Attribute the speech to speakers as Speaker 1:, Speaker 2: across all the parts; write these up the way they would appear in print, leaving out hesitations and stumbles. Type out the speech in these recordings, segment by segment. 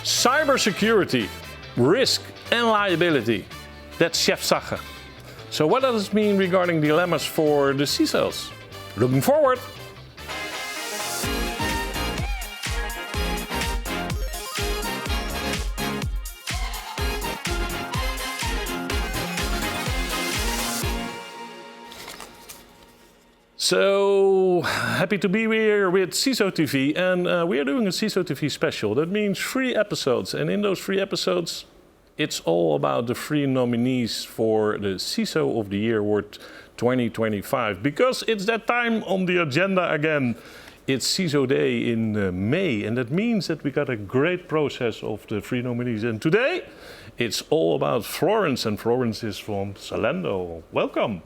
Speaker 1: Cybersecurity, risk and liability. That's chefsache. So what does it mean regarding dilemmas for the CISOs? Looking forward. So happy to be here with CISO TV, and we are doing a CISO TV special. That means 3 episodes, and in those 3 episodes, it's all about the 3 nominees for the CISO of the Year Award 2025. Because it's that time on the agenda again. It's CISODAY in May, and that means that we got a great process of the 3 nominees. And today, it's all about Florence, and Florence is from Zalando. Welcome.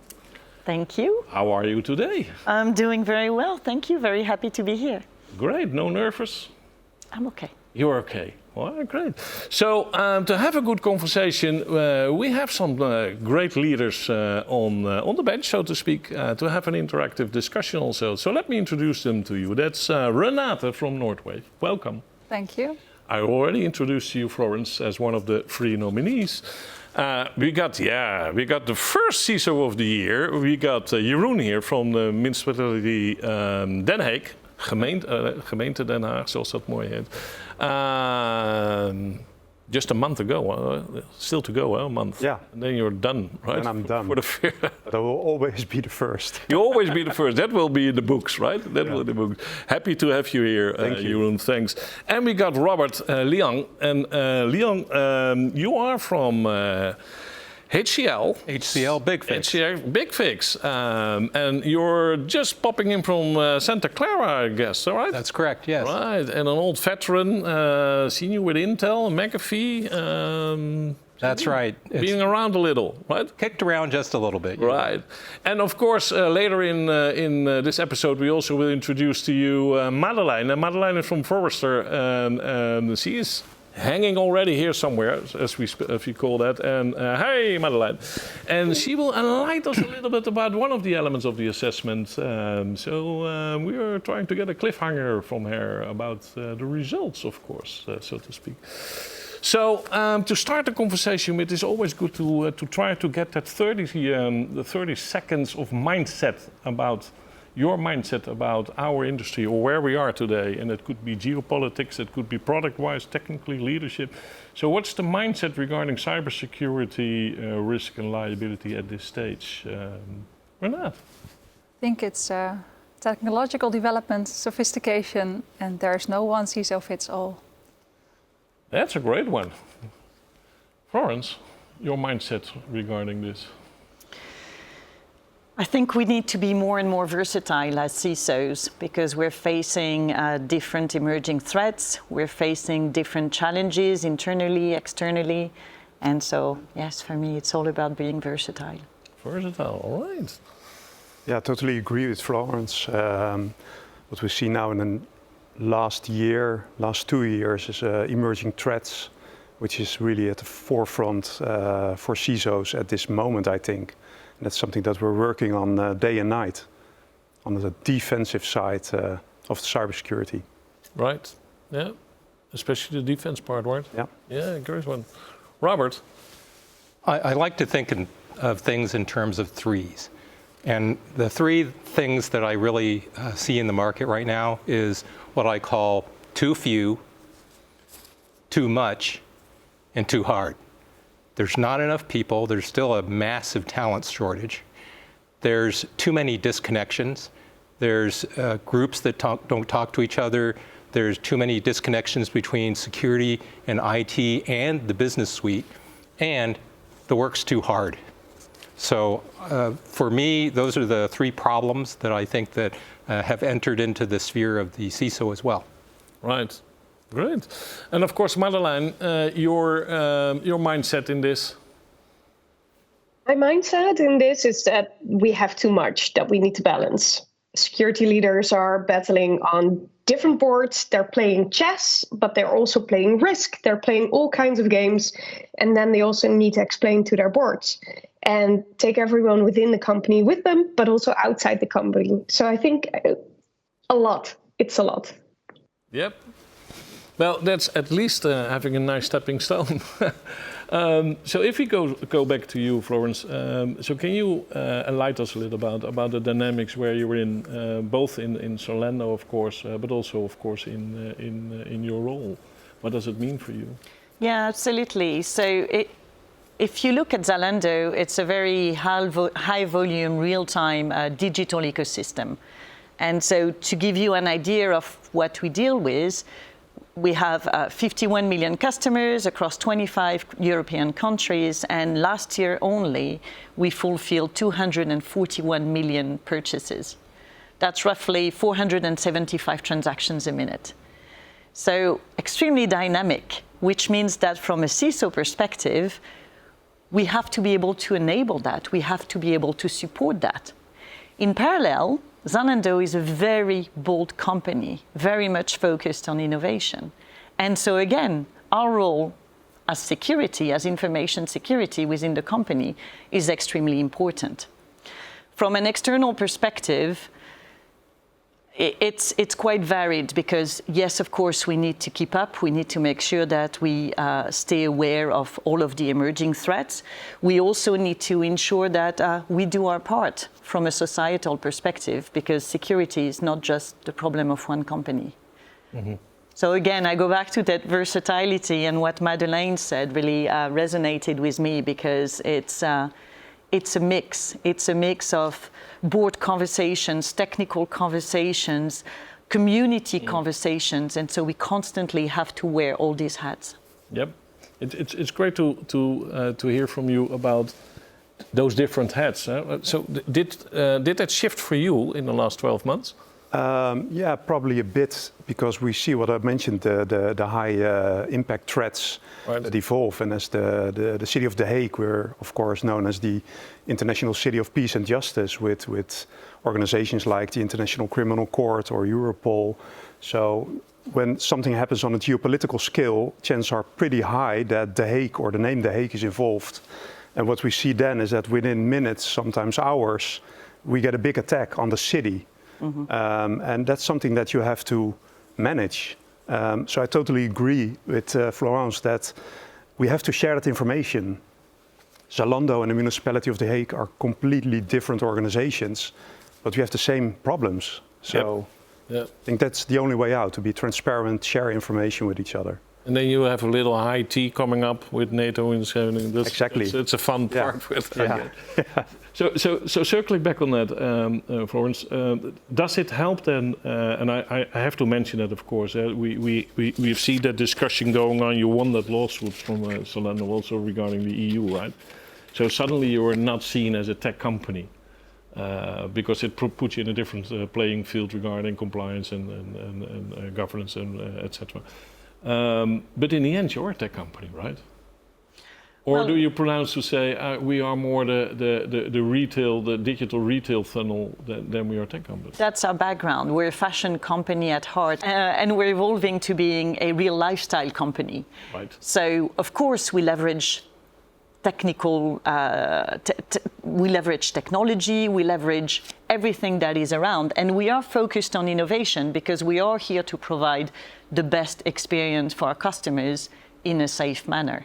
Speaker 2: Thank you.
Speaker 1: How are you today?
Speaker 2: I'm doing very well, thank you. Very happy to be here.
Speaker 1: Great, no nervous?
Speaker 2: I'm okay.
Speaker 1: You're okay. Well, great. So to have a good conversation, we have some great leaders on the bench, so to speak, to have an interactive discussion also. So let me introduce them to you. That's Renate from Northwave. Welcome.
Speaker 3: Thank you.
Speaker 1: I already introduced you, Florence, as one of the 3 nominees. We got the first CISO of the year. We got Jeroen here from the municipality Den Haag. Gemeente Den Haag, zoals dat mooi heet. Just a month ago, still to go, a month.
Speaker 4: Yeah.
Speaker 1: And then you're done, right?
Speaker 4: And I'm done.
Speaker 1: For the fair.
Speaker 4: But I will always be the first.
Speaker 1: You always be the first. That will be in the books, right? That will be in the books. Happy to have you here, Jeroen. Thanks. And we got Robert Leong. And Leong, you are from HCL.
Speaker 5: HCL Big Fix.
Speaker 1: HCL Big Fix. And you're just popping in from Santa Clara, I guess, all right?
Speaker 5: That's correct, yes.
Speaker 1: Right, and an old veteran, seen you with Intel, McAfee.
Speaker 5: That's right.
Speaker 1: Being around a little, right?
Speaker 5: Kicked around just a little bit.
Speaker 1: Right. And of course, later in this episode, we also will introduce to you Madelein. And Madelein is from Forrester, and she is hanging already here somewhere, as we call that. And hey, Madelein. And she will enlighten us a little bit about one of the elements of the assessment. So we are trying to get a cliffhanger from her about the results, of course, so to speak. So to start the conversation with, it's always good to try to get that 30 seconds of mindset about your mindset about our industry or where we are today. And it could be geopolitics, it could be product-wise, technically, leadership. So what's the mindset regarding cybersecurity, risk and liability at this stage? Renate?
Speaker 3: I think it's technological development, sophistication, and there's no one CISO fits all.
Speaker 1: That's a great one. Florence, your mindset regarding this?
Speaker 2: I think we need to be more and more versatile as CISOs because we're facing different emerging threats. We're facing different challenges internally, externally. And so, yes, for me, it's all about being versatile.
Speaker 1: Versatile, all right.
Speaker 4: Yeah, I totally agree with Florence. What we see now in the last 2 years is emerging threats, which is really at the forefront for CISOs at this moment, I think. And that's something that we're working on day and night, on the defensive side of the cybersecurity.
Speaker 1: Right, yeah, especially the defense part, right?
Speaker 4: Yeah.
Speaker 1: Yeah, great one. Robert?
Speaker 5: I like to think of things in terms of 3s. And the 3 things that I really see in the market right now is what I call too few, too much, and too hard. There's not enough people. There's still a massive talent shortage. There's too many disconnections. There's groups that don't talk to each other. There's too many disconnections between security and IT and the business suite. And the work's too hard. So for me, those are the 3 problems that I think that have entered into the sphere of the CISO as well.
Speaker 1: Right. Great. And of course, Madelein, your mindset in this?
Speaker 6: My mindset in this is that we have too much that we need to balance. Security leaders are battling on different boards. They're playing chess, but they're also playing Risk. They're playing all kinds of games. And then they also need to explain to their boards and take everyone within the company with them, but also outside the company. So I think a lot. It's a lot.
Speaker 1: Yep. Well, that's at least having a nice stepping stone. So if we go back to you, Florence, so can you enlighten us a little about the dynamics where you were in, both in Zalando, of course, but also, of course, in your role? What does it mean for you?
Speaker 2: Yeah, absolutely. So if you look at Zalando, it's a very high volume, real-time digital ecosystem. And so to give you an idea of what we deal with, we have 51 million customers across 25 European countries, and last year only, we fulfilled 241 million purchases. That's roughly 475 transactions a minute. So extremely dynamic, which means that from a CISO perspective, we have to be able to enable that. We have to be able to support that. In parallel, Zalando is a very bold company, very much focused on innovation. And so again, our role as security, as information security within the company is extremely important. From an external perspective, it's quite varied because, yes, of course, we need to keep up. We need to make sure that we stay aware of all of the emerging threats. We also need to ensure that we do our part from a societal perspective, because security is not just the problem of one company. Mm-hmm. So again, I go back to that versatility, and what Madelein said really resonated with me, because it's a mix. It's a mix of board conversations, technical conversations, community conversations, and so we constantly have to wear all these hats.
Speaker 1: Yep, it's great to hear from you about those different hats. So did that shift for you in the last 12 months?
Speaker 4: Yeah, probably a bit, because we see what I mentioned, the high impact threats that evolve. And as the city of The Hague, we're of course known as the International City of Peace and Justice, with organizations like the International Criminal Court or Europol. So when something happens on a geopolitical scale, chances are pretty high that The Hague, or the name The Hague, is involved. And what we see then is that within minutes, sometimes hours, we get a big attack on the city. Mm-hmm. And that's something that you have to manage. So I totally agree with Florence that we have to share that information. Zalando and the municipality of The Hague are completely different organizations, but we have the same problems. So I think that's the only way out, to be transparent, share information with each other.
Speaker 1: And then you have a little high tea coming up with NATO in 7.
Speaker 4: Exactly.
Speaker 1: It's a fun part with it. Yeah. So circling back on that, Florence, does it help then? And I have to mention that, of course. We've seen that discussion going on. You won that lawsuit from Zalando also regarding the EU, right? So suddenly you are not seen as a tech company because it puts you in a different playing field regarding compliance and governance and etc. But in the end, you're a tech company, right? Or well, do you pronounce to say we are more the retail, the digital retail funnel than we are a tech company?
Speaker 2: That's our background. We're a fashion company at heart, and we're evolving to being a real lifestyle company.
Speaker 1: Right.
Speaker 2: So, of course, we leverage technical, we leverage technology, we leverage everything that is around, and we are focused on innovation because we are here to provide the best experience for our customers in a safe manner.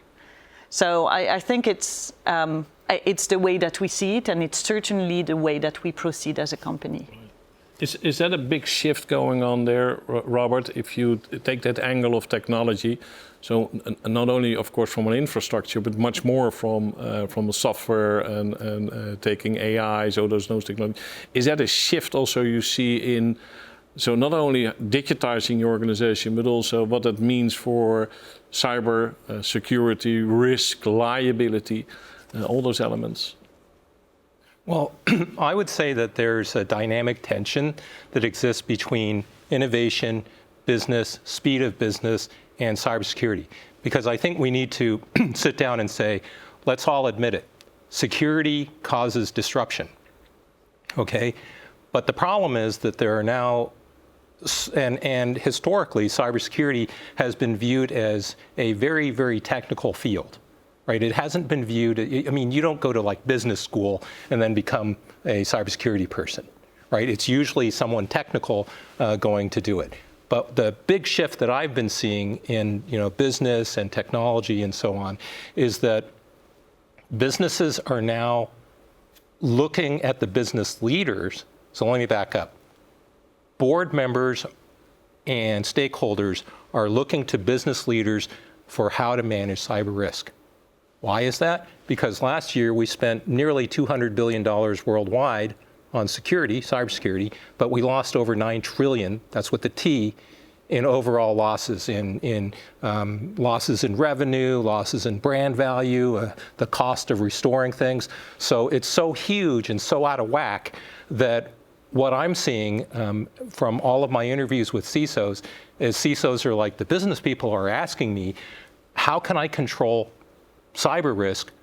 Speaker 2: So I think it's the way that we see it, and it's certainly the way that we proceed as a company.
Speaker 1: Is that a big shift going on there, Robert, if you take that angle of technology? So not only, of course, from an infrastructure, but much more from the software and taking AI, so those technologies. Is that a shift also you see in, so not only digitizing your organization, but also what that means for cyber security, risk, liability, all those elements?
Speaker 5: Well, I would say that there's a dynamic tension that exists between innovation, business, speed of business, and cybersecurity. Because I think we need to sit down and say, let's all admit it, security causes disruption, okay? But the problem is that there are now, and historically, cybersecurity has been viewed as a very, very technical field. Right? It hasn't been viewed, I mean, you don't go to like business school and then become a cybersecurity person, right? It's usually someone technical going to do it. But the big shift that I've been seeing in business and technology and so on is that businesses are now looking at the business leaders. So let me back up. Board members and stakeholders are looking to business leaders for how to manage cyber risk. Why is that? Because last year we spent nearly $200 billion worldwide on security, cybersecurity, but we lost over 9 trillion, that's with the T, in overall losses, in losses in revenue, losses in brand value, the cost of restoring things. So it's so huge and so out of whack that what I'm seeing from all of my interviews with CISOs is CISOs are like, the business people are asking me, how can I control cyber risk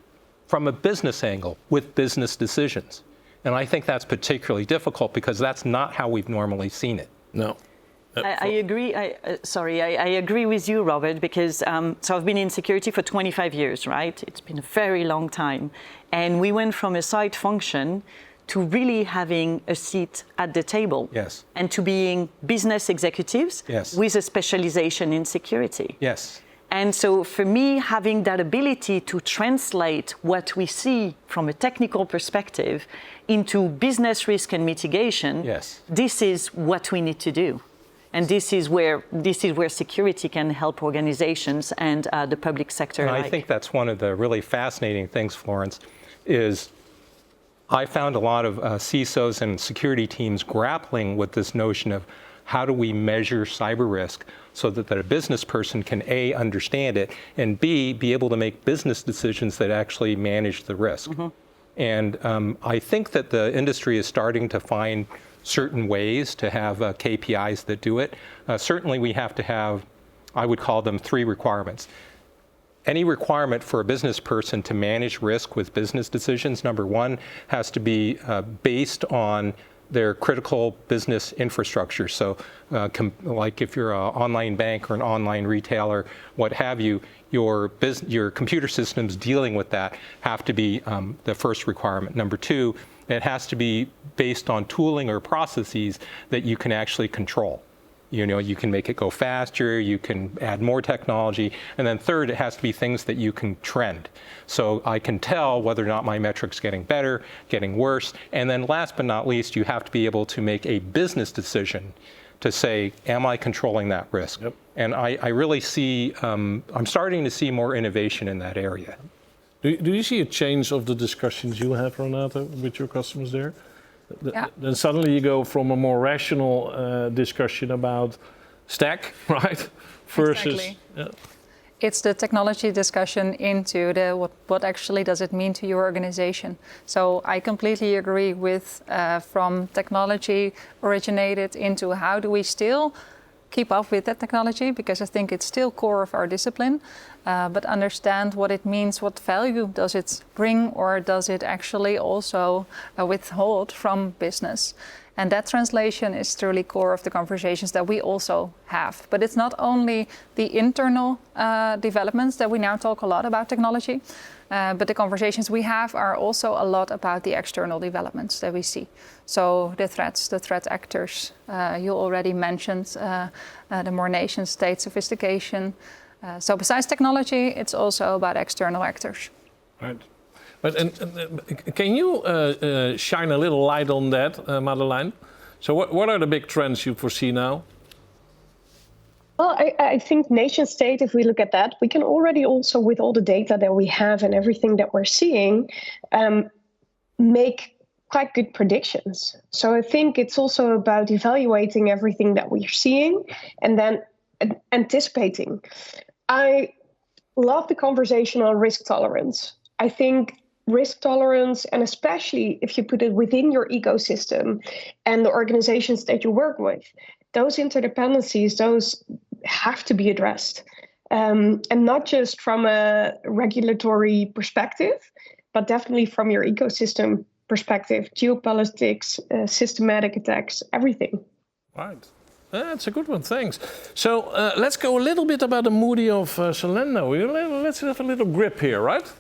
Speaker 5: from a business angle with business decisions? And I think that's particularly difficult because that's not how we've normally seen it.
Speaker 1: No.
Speaker 2: I agree. I agree with you, Robert, because so I've been in security for 25 years, right? It's been a very long time. And we went from a side function to really having a seat at the table.
Speaker 5: Yes.
Speaker 2: And to being business executives
Speaker 5: yes.
Speaker 2: with a specialization in security.
Speaker 5: Yes.
Speaker 2: And so for me, having that ability to translate what we see from a technical perspective into business risk and mitigation,
Speaker 5: yes.
Speaker 2: this is what we need to do. And this is where security can help organizations and the public sector.
Speaker 5: And I think that's one of the really fascinating things, Florence, is I found a lot of CISOs and security teams grappling with this notion of how do we measure cyber risk so that a business person can A, understand it, and B, be able to make business decisions that actually manage the risk. Mm-hmm. And I think that the industry is starting to find certain ways to have KPIs that do it. Certainly we have to have, I would call them 3 requirements. Any requirement for a business person to manage risk with business decisions, number 1, has to be based on their critical business infrastructure. So like if you're an online bank or an online retailer, what have you, your computer systems dealing with that have to be the first requirement. Number 2, it has to be based on tooling or processes that you can actually control. You can make it go faster, you can add more technology, and then third, it has to be things that you can trend. So I can tell whether or not my metric's getting better, getting worse, and then last but not least, you have to be able to make a business decision to say, am I controlling that risk? Yep. And I really see, I'm starting to see more innovation in that area.
Speaker 1: Do you see a change of the discussions you have, Renate, with your customers there?
Speaker 3: Yeah.
Speaker 1: Then suddenly you go from a more rational discussion about stack, right? Versus,
Speaker 3: exactly. It's the technology discussion into what actually does it mean to your organization. So I completely agree with from technology originated into how do we still keep up with that technology, because I think it's still core of our discipline, but understand what it means, what value does it bring, or does it actually also withhold from business? And that translation is truly core of the conversations that we also have. But it's not only the internal developments that we now talk a lot about technology, but the conversations we have are also a lot about the external developments that we see. So the threats, the threat actors, you already mentioned the more nation state sophistication. So besides technology, it's also about external actors.
Speaker 1: Right. But can you shine a little light on that, Madelein? So what are the big trends you foresee now?
Speaker 6: Well, I think nation state, if we look at that, we can already also, with all the data that we have and everything that we're seeing, make quite good predictions. So I think it's also about evaluating everything that we're seeing and then anticipating. I love the conversation on risk tolerance. I think risk tolerance, and especially if you put it within your ecosystem and the organizations that you work with, those interdependencies, those have to be addressed. And not just from a regulatory perspective, but definitely from your ecosystem perspective, geopolitics, systematic attacks, everything.
Speaker 1: Right. That's a good one, thanks. So let's go a little bit about the Moody of Zalando. Let's have a little grip here, right?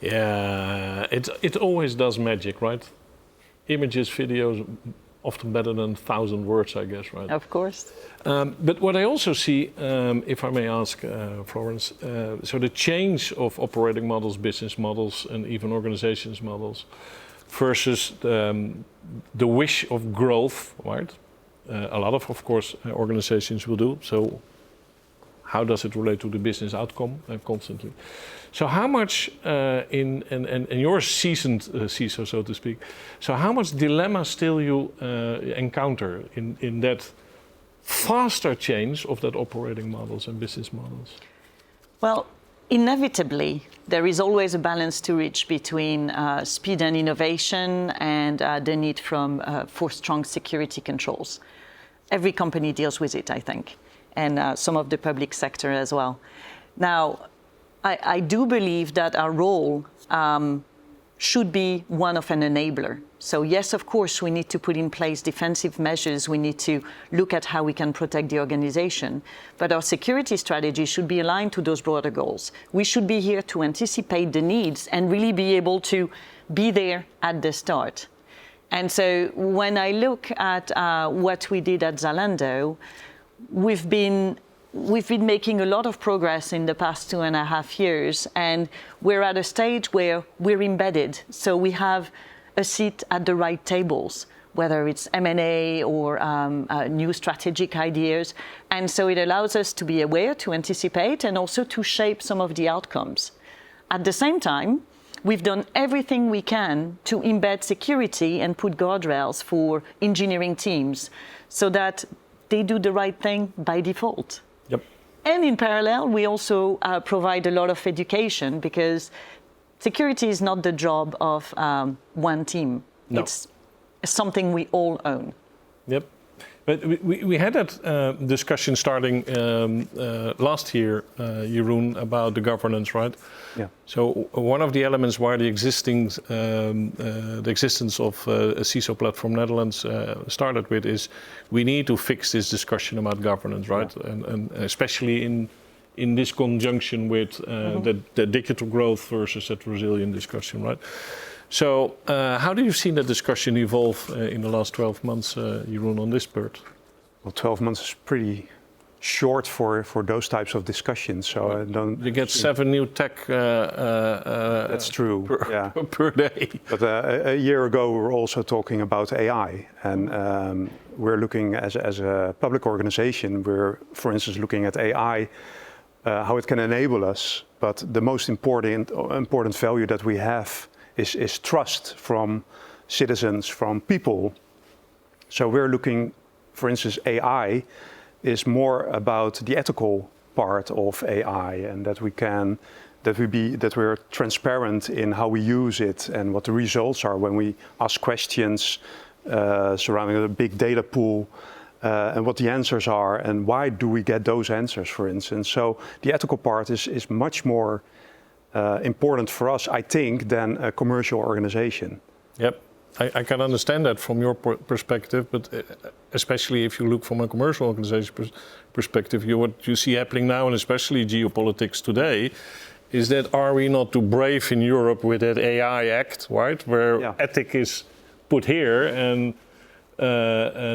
Speaker 1: Yeah, it always does magic, right? Images, videos, often better than 1,000 words, I guess, right?
Speaker 2: Of course.
Speaker 1: But what I also see, if I may ask, Florence, so the change of operating models, business models, and even organizations models versus the wish of growth, right? A lot of course, organizations will do. So how does it relate to the business outcome constantly? So how much, and you're seasoned CISO, so to speak, so how much dilemma still you encounter in that faster change of that operating models and business models?
Speaker 2: Well, inevitably, there is always a balance to reach between speed and innovation and the need for strong security controls. Every company deals with it, I think, and some of the public sector as well. Now, I do believe that our role should be one of an enabler. So yes, of course, we need to put in place defensive measures. We need to look at how we can protect the organization. But our security strategy should be aligned to those broader goals. We should be here to anticipate the needs and really be able to be there at the start. And so when I look at what we did at Zalando, we've been making a lot of progress in the past 2.5 years, and we're at a stage where we're embedded. So we have a seat at the right tables, whether it's M&A or new strategic ideas. And so it allows us to be aware, to anticipate, and also to shape some of the outcomes. At the same time, we've done everything we can to embed security and put guardrails for engineering teams so that they do the right thing by default.
Speaker 1: Yep.
Speaker 2: And in parallel, we also provide a lot of education, because security is not the job of one team.
Speaker 1: No.
Speaker 2: It's something we all own.
Speaker 1: Yep. But we had that discussion starting last year, Jeroen, about the governance, right?
Speaker 4: Yeah.
Speaker 1: So one of the elements why the existence of a CISO platform Netherlands started with is we need to fix this discussion about governance, right? Yeah. And especially in this conjunction with the digital growth versus that resilient discussion, right? So how do you see that discussion evolve in the last 12 months, Jeroen, on this part?
Speaker 4: Well, 12 months is pretty short for those types of discussions. So I don't.
Speaker 1: You get 7 new tech.
Speaker 4: That's true.
Speaker 1: Per day.
Speaker 4: But a year ago, we were also talking about AI, and we're looking as a public organization. We're, for instance, looking at AI, how it can enable us. But the most important value that we have is trust from citizens, from people. So we're looking, for instance, AI is more about the ethical part of AI, and that we're transparent in how we use it and what the results are when we ask questions surrounding a big data pool, and what the answers are and why do we get those answers, for instance. So the ethical part is much more important for us, I think, than a commercial organization.
Speaker 1: Yep, I can understand that from your perspective, but especially if you look from a commercial organization perspective, what you see happening now, and especially geopolitics today, is that are we not too brave in Europe with that AI Act, right? Where
Speaker 4: Yeah.
Speaker 1: ethic is put here and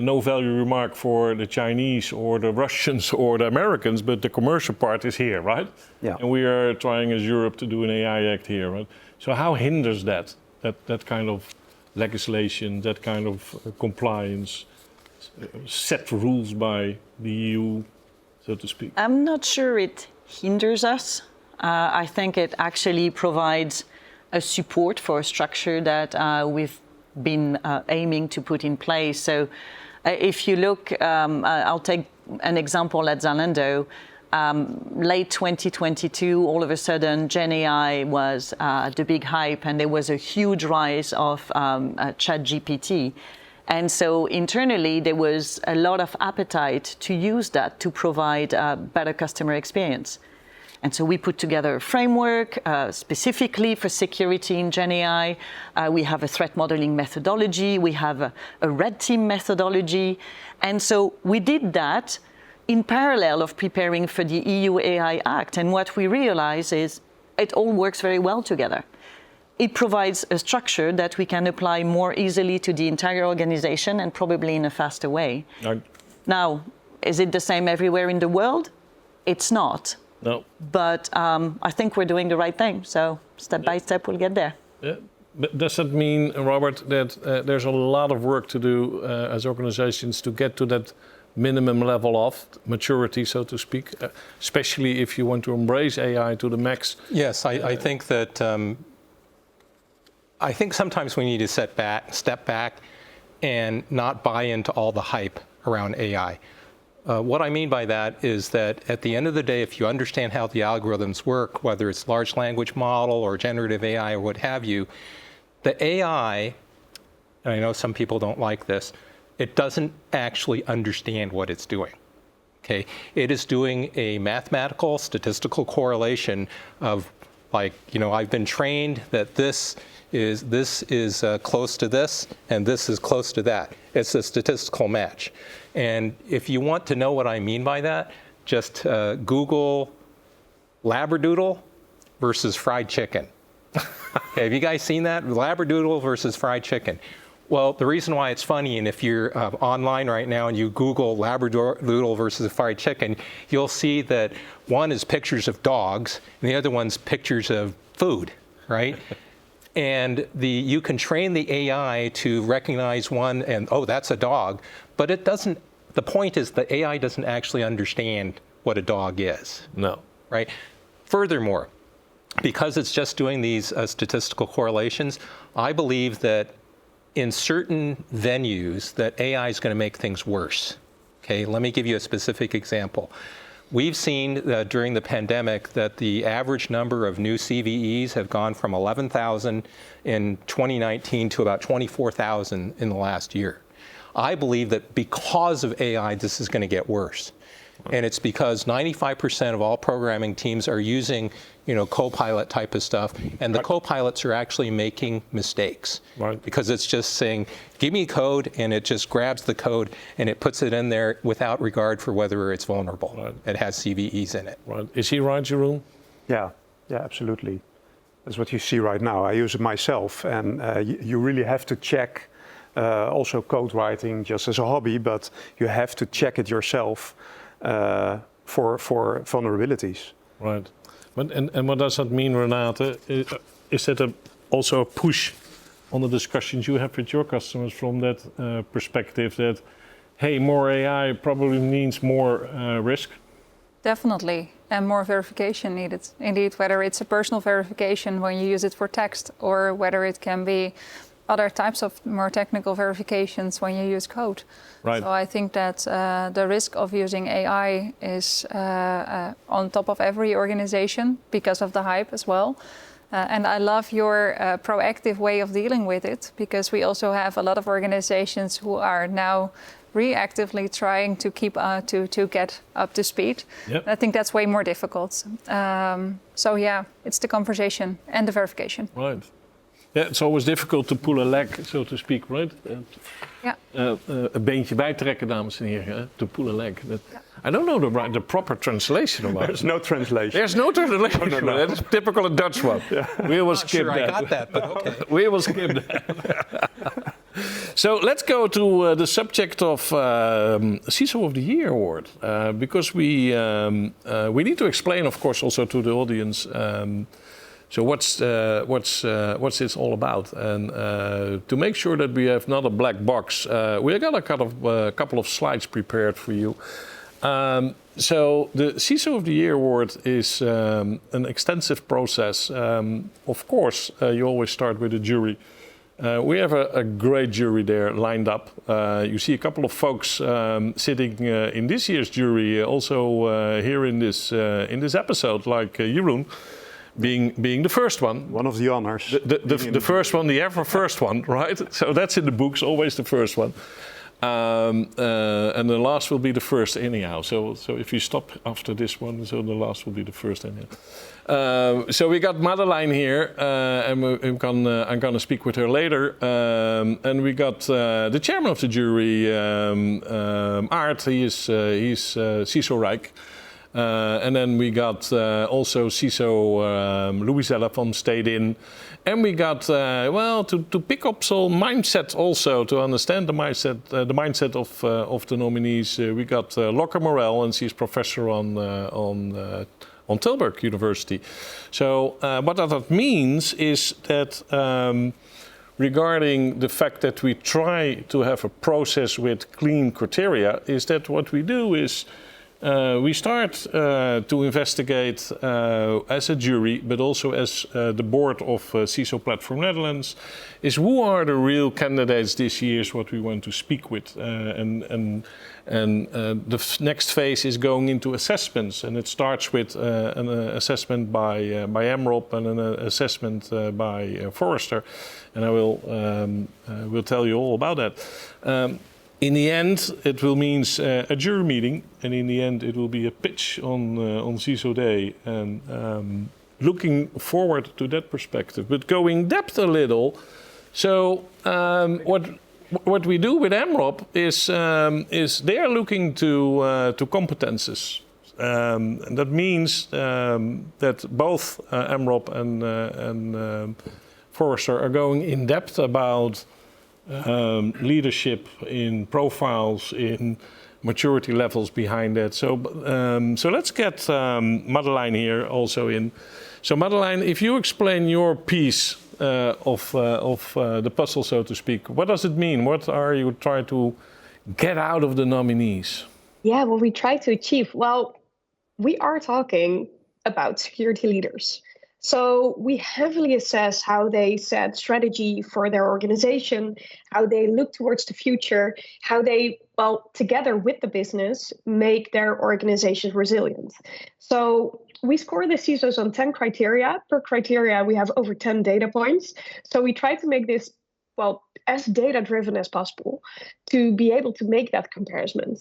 Speaker 1: no value remark for the Chinese or the Russians or the Americans, but the commercial part is here, right?
Speaker 4: Yeah.
Speaker 1: And we are trying as Europe to do an AI Act here, right? So how hinders that kind of legislation, that kind of compliance, set rules by the EU, so to speak?
Speaker 2: I'm not sure it hinders us. I think it actually provides a support for a structure that we've been aiming to put in place. So if you look, I'll take an example at Zalando. Late 2022, all of a sudden, Gen AI was the big hype, and there was a huge rise of ChatGPT. And so internally, there was a lot of appetite to use that to provide a better customer experience. And so we put together a framework specifically for security in Gen AI. We have a threat modeling methodology. We have a red team methodology. And so we did that in parallel of preparing for the EU AI Act. And what we realize is it all works very well together. It provides a structure that we can apply more easily to the entire organization and probably in a faster way.
Speaker 1: Right.
Speaker 2: Now, is it the same everywhere in the world? It's not.
Speaker 1: No.
Speaker 2: But I think we're doing the right thing. So step by step, we'll get there.
Speaker 1: Yeah. But does that mean, Robert, that there's a lot of work to do as organizations to get to that minimum level of maturity, so to speak, especially if you want to embrace AI to the max?
Speaker 5: Yes, I think that I think sometimes we need to step back and not buy into all the hype around AI. What I mean by that is that at the end of the day, if you understand how the algorithms work, whether it's large language model or generative AI or what have you, the AI, and I know some people don't like this, it doesn't actually understand what it's doing. Okay, it is doing a mathematical statistical correlation of, like, you know, I've been trained that this is close to this and this is close to that. It's a statistical match. And if you want to know what I mean by that, just Google Labradoodle versus fried chicken. Okay, have you guys seen that? Labradoodle versus fried chicken. Well, the reason why it's funny, and if you're online right now and you Google Labradoodle versus fried chicken, you'll see that one is pictures of dogs and the other one's pictures of food, right? And you can train the AI to recognize one and, oh, that's a dog, but it doesn't, the point is the AI doesn't actually understand what a dog is.
Speaker 1: No.
Speaker 5: Right? Furthermore, because it's just doing these statistical correlations, I believe that in certain venues that AI is going to make things worse. Okay, let me give you a specific example. We've seen during the pandemic that the average number of new CVEs have gone from 11,000 in 2019 to about 24,000 in the last year. I believe that because of AI, this is going to get worse. And it's because 95% of all programming teams are using, you know, Copilot type of stuff, and the Copilots are actually making mistakes.
Speaker 1: Right.
Speaker 5: Because it's just saying, give me code, and it just grabs the code and it puts it in there without regard for whether it's vulnerable.
Speaker 1: Right.
Speaker 5: It has CVEs in it.
Speaker 1: Right. Is he right, Jeroen?
Speaker 4: Yeah, absolutely. That's what you see right now. I use it myself, and you really have to check also code writing just as a hobby, but you have to check it yourself for vulnerabilities.
Speaker 1: Right. But, and what does that mean, Renate? Is that also a push on the discussions you have with your customers from that perspective that, hey, more AI probably means more risk?
Speaker 3: Definitely, and more verification needed. Indeed, whether it's a personal verification when you use it for text, or whether it can be other types of more technical verifications when you use code.
Speaker 1: Right.
Speaker 3: So I think that the risk of using AI is on top of every organization because of the hype as well. And I love your proactive way of dealing with it, because we also have a lot of organizations who are now reactively trying to keep to get up to speed.
Speaker 1: Yep.
Speaker 3: I think that's way more difficult. So yeah, it's the conversation and the verification.
Speaker 1: Right. Yeah, it's always difficult to pull a leg, so to speak, right? Een beentje bijtrekken, dames en heren. To pull a leg. I don't know the proper translation of it.
Speaker 4: There's no translation.
Speaker 1: There's no translation. No. That is typical a Dutch one. Yeah. We will skip that.
Speaker 5: I got that, but okay.
Speaker 1: We will skip that. So let's go to the subject of CISO of the Year award, because we need to explain, of course, also to the audience. So what's this all about? And to make sure that we have not a black box, we got a couple of slides prepared for you. So the CISO of the Year award is an extensive process. Of course, you always start with a jury. We have a great jury there lined up. You see a couple of folks sitting in this year's jury, also here in this episode, like Jeroen. Being the first one.
Speaker 4: One of the honors.
Speaker 1: The first one, the ever first one, right? So that's in the books, always the first one. And the last will be the first anyhow. So if you stop after this one, so the last will be the first anyhow. So we got Madelein here, and I'm gonna speak with her later. And we got the chairman of the jury, Aart. He's CISO-rijk. And then we got also CISO Louisella from Stayed In. And we got, to pick up some mindset also, to understand the mindset of the nominees. We got Locker Morel, and she's professor on Tilburg University. So what that means is that regarding the fact that we try to have a process with clean criteria, is that what we do is we start to investigate as a jury, but also as the board of CISO Platform Netherlands, is who are the real candidates this year is what we want to speak with. And the next phase is going into assessments, and it starts with an assessment by MROP and an assessment by Forrester, and I will tell you all about that. In the end, it will mean a jury meeting, and in the end, it will be a pitch on CISODAY, and looking forward to that perspective. But going depth a little, so what we do with MROP is they are looking to competences, and that means that both MROP and Forrester are going in depth about leadership, in profiles, in maturity levels behind that. So let's get Madelein here also in. So Madelein, if you explain your piece of the puzzle, so to speak, what does it mean? What are you trying to get out of the nominees?
Speaker 6: Yeah, what we try to achieve. Well, we are talking about security leaders. So we heavily assess how they set strategy for their organization, how they look towards the future, how they, together with the business, make their organization resilient. So we score the CISOs on 10 criteria. Per criteria, we have over 10 data points. So we try to make this, as data-driven as possible to be able to make that comparison.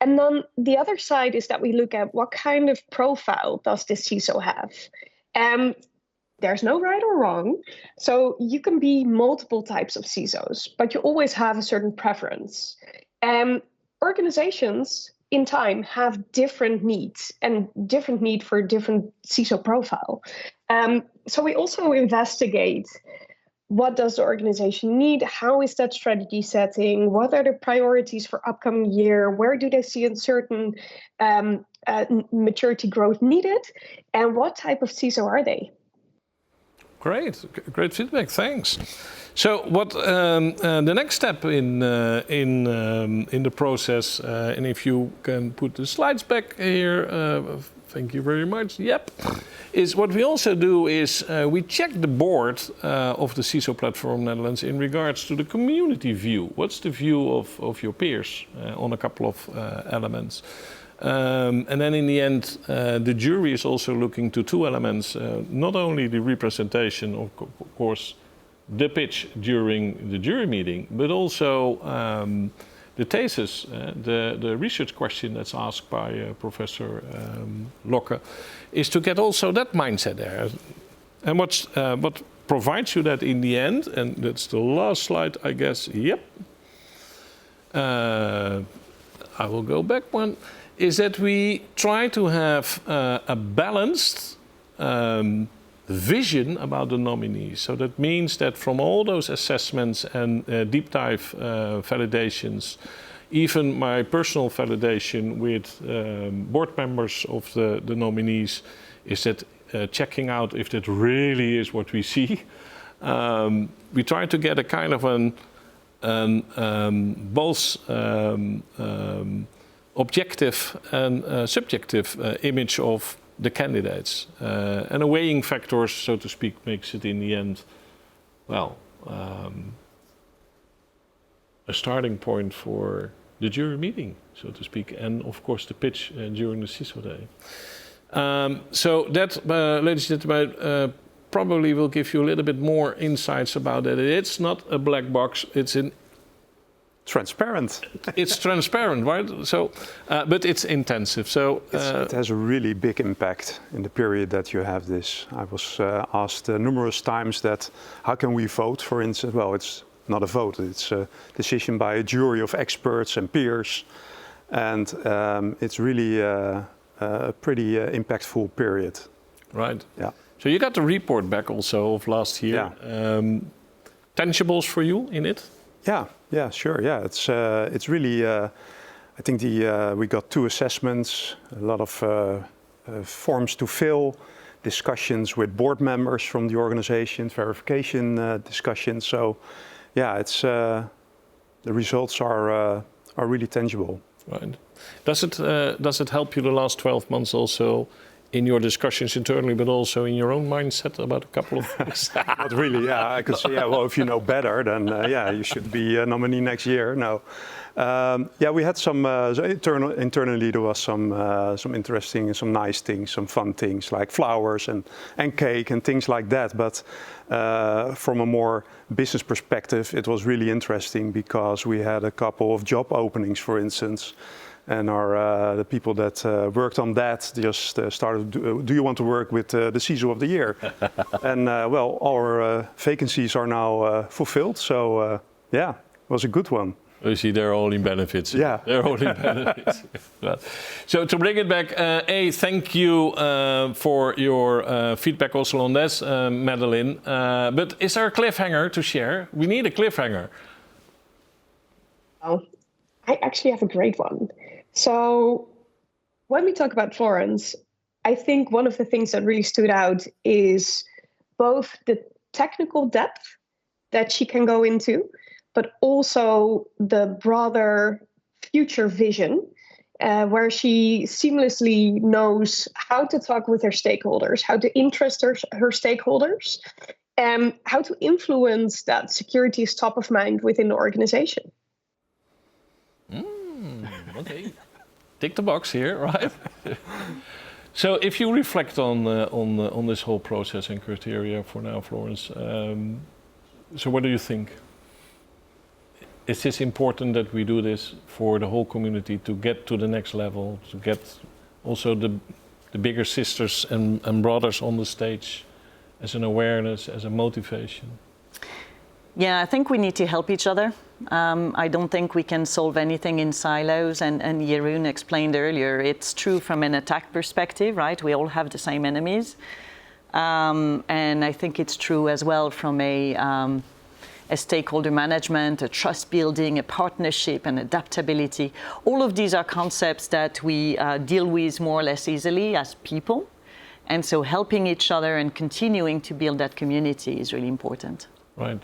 Speaker 6: And then the other side is that we look at what kind of profile does this CISO have? There's no right or wrong. So you can be multiple types of CISOs, but you always have a certain preference. Organizations in time have different needs and different need for different CISO profile. So we also investigate what does the organization need? How is that strategy setting? What are the priorities for upcoming year? Where do they see a certain maturity growth needed? And what type of CISO are they?
Speaker 1: Great feedback. Thanks. So, what the next step in the process? And if you can put the slides back here, thank you very much. Yep. Is what we also do is we check the board of the CISO Platform Netherlands in regards to the community view. What's the view of your peers on a couple of elements? And then in the end, the jury is also looking to two elements, not only the representation, of course, the pitch during the jury meeting, but also the thesis, the research question that's asked by Professor Locker, is to get also that mindset there. And what provides you that in the end, and that's the last slide, I guess. Yep. I will go back one. Is that we try to have a balanced vision about the nominees. So that means that from all those assessments and deep dive validations, even my personal validation with board members of the nominees, is that checking out if that really is what we see. We try to get a kind of both objective and subjective image of the candidates. And a weighing factor, so to speak, makes it in the end, well, a starting point for the jury meeting, so to speak, and of course the pitch during the CISODAY. So that, ladies and gentlemen, probably will give you a little bit more insights about it. It's not a black box, it's an
Speaker 4: transparent.
Speaker 1: It's transparent, right? So, but it's intensive. So
Speaker 4: it has a really big impact in the period that you have this. I was asked numerous times that how can we vote, for instance? Well, it's not a vote. It's a decision by a jury of experts and peers, and it's really a pretty impactful period.
Speaker 1: Right.
Speaker 4: Yeah.
Speaker 1: So you got the report back also of last year.
Speaker 4: Yeah.
Speaker 1: Tangibles for you in it?
Speaker 4: Yeah, sure. Yeah, it's really. I think we got 2 assessments, a lot of forms to fill, discussions with board members from the organization, verification discussions. So, yeah, it's the results are really tangible.
Speaker 1: Right. Does it help you the last 12 months also in your discussions internally, but also in your own mindset about a couple of things?
Speaker 4: Not really, yeah. I could say, yeah, well, if you know better, then yeah, you should be a nominee next year. No. Yeah, we had some, internally there was some interesting and some nice things, some fun things like flowers and cake and things like that. But from a more business perspective, it was really interesting because we had a couple of job openings, for instance. And the people that worked on that just started, do you want to work with the CISO of the year? And well, our vacancies are now fulfilled. So yeah, it was a good one.
Speaker 1: You see, they're all in benefits.
Speaker 4: Yeah.
Speaker 1: They're all in benefits. So to bring it back, thank you for your feedback also on this, Madeleine. But is there a cliffhanger to share? We need a cliffhanger.
Speaker 6: Oh, I actually have a great one. So when we talk about Florence, I think one of the things that really stood out is both the technical depth that she can go into, but also the broader future vision, where she seamlessly knows how to talk with her stakeholders, how to interest her stakeholders, and how to influence that security is top of mind within the organization.
Speaker 1: Okay, tick the box here, right? So, if you reflect on this whole process and criteria for now, Florence, so what do you think? Is this important that we do this for the whole community to get to the next level, to get also the bigger sisters and brothers on the stage as an awareness, as a motivation?
Speaker 2: Yeah, I think we need to help each other. I don't think we can solve anything in silos, and Jeroen explained earlier, it's true from an attack perspective, right? We all have the same enemies. And I think it's true as well from a stakeholder management, a trust building, a partnership, and adaptability. All of these are concepts that we deal with more or less easily as people. And so helping each other and continuing to build that community is really important.
Speaker 1: Right.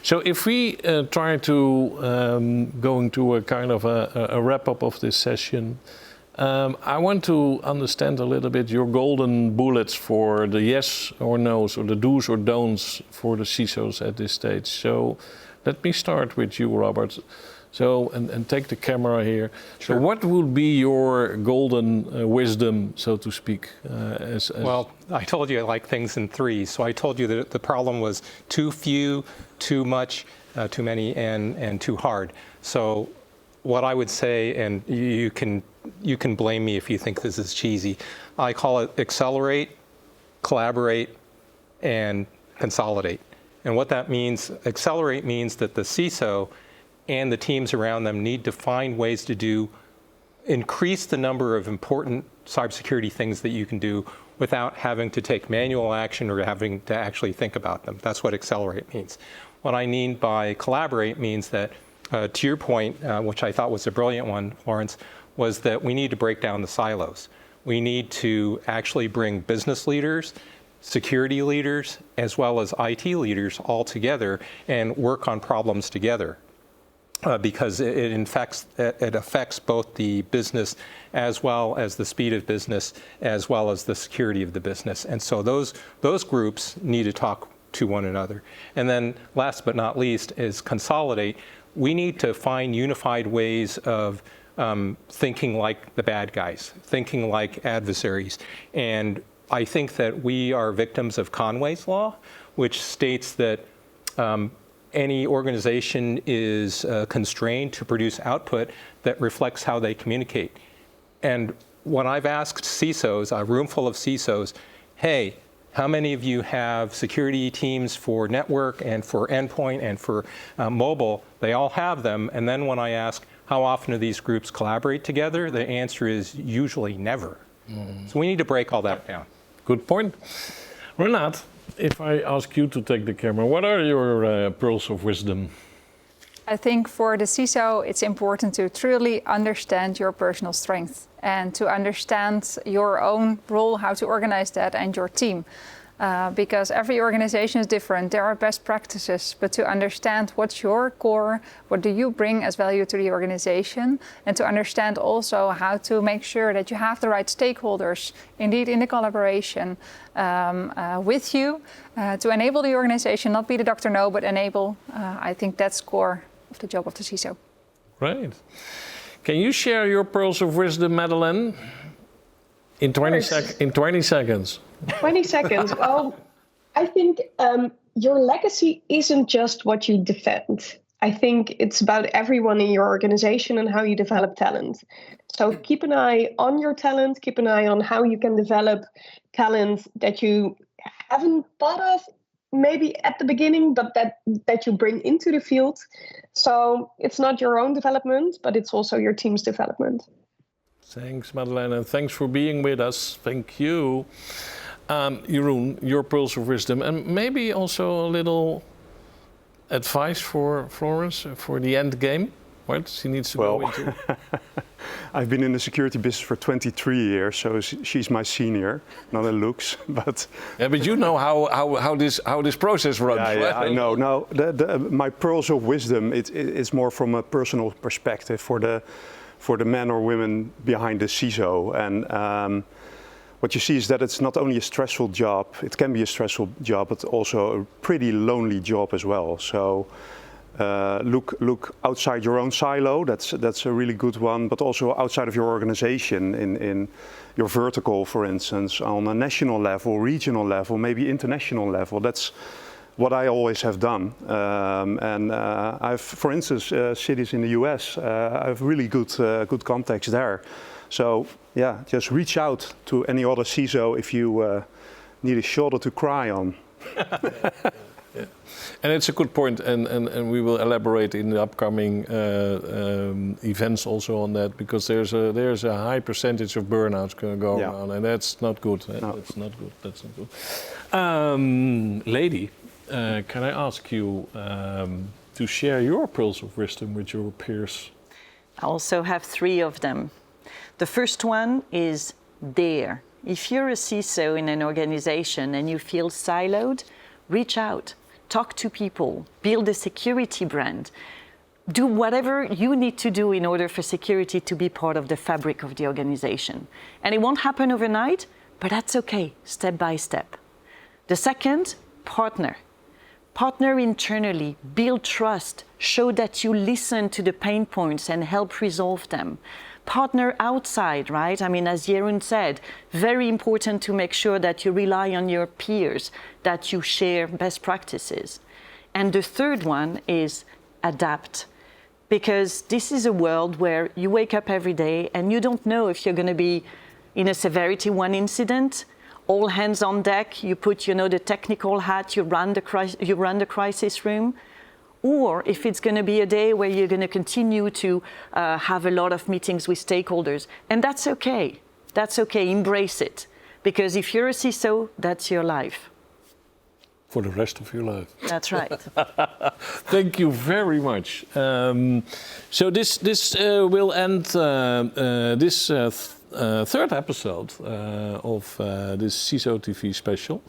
Speaker 1: So if we try to go into a kind of a wrap-up of this session, I want to understand a little bit your golden bullets for the yes or no's, or the do's or don'ts for the CISOs at this stage. So let me start with you, Robert. So, and take the camera here. Sure. So what would be your golden wisdom, so to speak?
Speaker 5: Well, I told you I like things in threes. So I told you that the problem was too few, too much, too many, and too hard. So what I would say, and you can blame me if you think this is cheesy, I call it accelerate, collaborate, and consolidate. And what that means, accelerate means that the CISO and the teams around them need to find ways to increase the number of important cybersecurity things that you can do without having to take manual action or having to actually think about them. That's what accelerate means. What I mean by collaborate means that, to your point, which I thought was a brilliant one, Florence, was that we need to break down the silos. We need to actually bring business leaders, security leaders, as well as IT leaders all together and work on problems together. Because it affects both the business as well as the speed of business, as well as the security of the business. And so those groups need to talk to one another. And then last but not least is consolidate. We need to find unified ways of thinking like the bad guys, thinking like adversaries. And I think that we are victims of Conway's Law, which states that any organization is constrained to produce output that reflects how they communicate. And when I've asked CISOs, a room full of CISOs, hey, how many of you have security teams for network and for endpoint and for mobile? They all have them. And then when I ask, how often do these groups collaborate together? The answer is usually never. So we need to break all that down.
Speaker 1: Good point. Renate, if I ask you to take the camera, what are your pearls of wisdom?
Speaker 3: I think for the CISO, it's important to truly understand your personal strength and to understand your own role, how to organize that, and your team. Because every organization is different. There are best practices, but to understand what's your core, what do you bring as value to the organization, and to understand also how to make sure that you have the right stakeholders, indeed in the collaboration with you, to enable the organization, not be the Dr. No, but enable. I think that's core of the job of the CISO.
Speaker 1: Right. Can you share your pearls of wisdom, Madelein, in 20 seconds?
Speaker 6: 20 seconds. Well, I think your legacy isn't just what you defend. I think it's about everyone in your organization and how you develop talent. So keep an eye on your talent, keep an eye on how you can develop talent that you haven't thought of maybe at the beginning, but that you bring into the field. So it's not your own development, but it's also your team's development.
Speaker 1: Thanks, Madelein, and thanks for being with us. Thank you. Jeroen, your pearls of wisdom, and maybe also a little advice for Florence for the end game. What she needs to go into.
Speaker 4: I've been in the security business for 23 years, so she's my senior, not in looks, but.
Speaker 1: Yeah, but you know how this process runs.
Speaker 4: Yeah, right? I know. No, my pearls of wisdom, it's more from a personal perspective for the men or women behind the CISO. And what you see is that it's not only a stressful job, it can be a stressful job, but also a pretty lonely job as well. So look outside your own silo, that's a really good one, but also outside of your organization, in your vertical, for instance, on a national level, regional level, maybe international level. That's what I always have done. And I've, for instance, cities in the US, I have really good contacts there. So yeah, just reach out to any other CISO if you need a shoulder to cry on.
Speaker 1: Yeah. And it's a good point, and we will elaborate in the upcoming events also on that, because there's a high percentage of burnouts going on, and that's not good. No. That's not good. That's not good. Lady, can I ask you to share your pearls of wisdom with your peers?
Speaker 2: I also have 3 of them. The first one is dare. If you're a CISO in an organization and you feel siloed, reach out, talk to people, build a security brand, do whatever you need to do in order for security to be part of the fabric of the organization. And it won't happen overnight, but that's okay, step by step. The second, partner. Partner internally, build trust, show that you listen to the pain points and help resolve them. Partner outside, right? I mean, as Jeroen said, very important to make sure that you rely on your peers, that you share best practices. And the third one is adapt. Because this is a world where you wake up every day and you don't know if you're going to be in a severity 1 incident all hands on deck, you put, the technical hat, you run the crisis room. Or if it's going to be a day where you're going to continue to have a lot of meetings with stakeholders. And that's okay. That's okay. Embrace it. Because if you're a CISO, that's your life.
Speaker 1: For the rest of your life.
Speaker 2: That's right.
Speaker 1: Thank you very much. So this will end this third episode of this CISO TV special.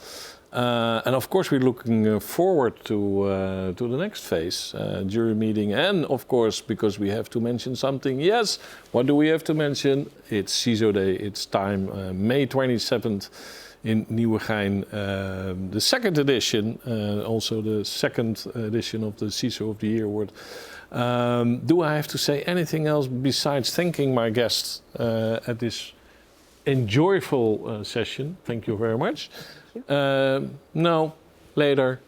Speaker 1: And of course, we're looking forward to the next phase, jury meeting. And of course, because we have to mention something. Yes, what do we have to mention? It's CISODAY. It's time, May 27th. In Nieuwegein, the second edition, also the second edition of the CISO of the Year Award. Do I have to say anything else besides thanking my guests at this enjoyable session? Thank you very much. No, later.